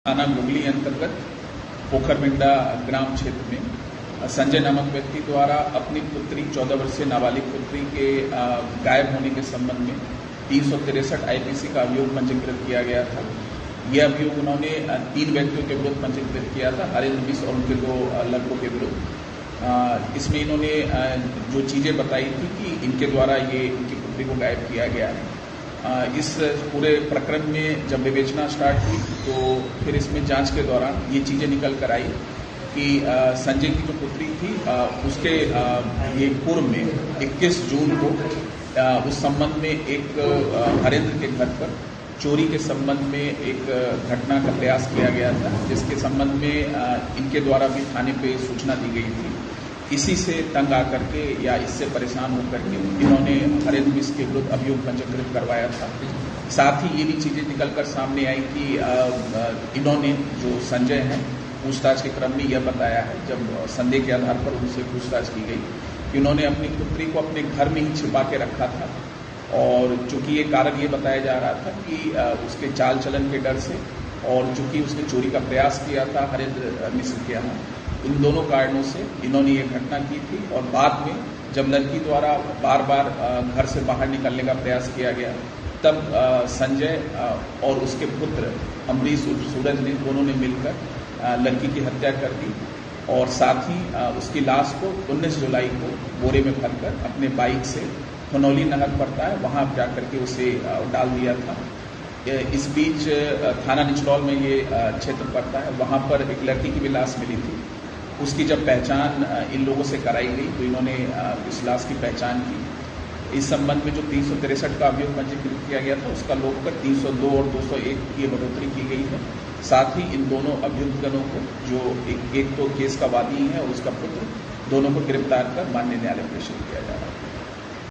थाना गुगली अंतर्गत पोखरबिंडा ग्राम क्षेत्र में संजय नामक व्यक्ति द्वारा अपनी पुत्री 14 वर्षीय नाबालिग पुत्री के गायब होने के संबंध में 363 आईपीसी का अभियोग पंजीकृत किया गया था। यह अभियोग उन्होंने 3 व्यक्तियों के विरुद्ध पंजीकृत किया था, हरेंद्र मिश्र और उनके 2 लड़कों के विरुद्ध। इसमें इन्होंने जो चीजें बताई थी कि इनके द्वारा ये इनकी पुत्री को गायब किया गया है। इस पूरे प्रकरण में जब विवेचना स्टार्ट हुई तो फिर इसमें जांच के दौरान ये चीजें निकल कर आई कि संजय की जो पुत्री थी उसके ये पूर्व में 21 जून को उस संबंध में एक हरेंद्र के घर पर चोरी के संबंध में एक घटना का प्रयास किया गया था, जिसके संबंध में इनके द्वारा भी थाने पे सूचना दी गई थी। इसी से तंग आकर के या इससे परेशान होकर के इन्होंने हरेंद्र मिश्र के विरुद्ध अभियोग पंजीकृत करवाया था। साथ ही ये भी चीजें निकलकर सामने आई कि इन्होंने जो संजय हैं पूछताछ के क्रम में यह बताया है, जब संदेह के आधार पर उनसे पूछताछ की गई कि उन्होंने अपनी पुत्री को अपने घर में ही छिपा के रखा था। और चूंकि ये कारण ये बताया जा रहा था कि उसके चाल चलन के डर से और चूंकि उसने चोरी का प्रयास किया था हरेंद्र मिश्र के यहाँ, इन दोनों कारणों से इन्होंने ये घटना की थी। और बाद में जब लड़की द्वारा बार बार घर से बाहर निकलने का प्रयास किया गया, तब संजय और उसके पुत्र अमरीश सूरज ने दोनों ने मिलकर लड़की की हत्या कर दी और साथ ही उसकी लाश को 19 जुलाई को बोरे में भरकर अपने बाइक से खनौली नहर पड़ता है वहां जाकर के उसे डाल दिया था। इस बीच थाना निचलौल में ये क्षेत्र पड़ता है, वहां पर एक लड़की की भी लाश मिली थी। उसकी जब पहचान इन लोगों से कराई गई तो इन्होंने इस लाश की पहचान की। इस संबंध में जो 363 का अभियोग पंजीकृत किया गया था उसका लोग कर 302 और 201 की बढ़ोतरी की गई है। साथ ही इन दोनों अभियुक्तगणों को जो एक तो केस का वादी है और उसका पुत्र, दोनों को गिरफ्तार कर माननीय न्यायालय प्रेषित किया जा रहा है।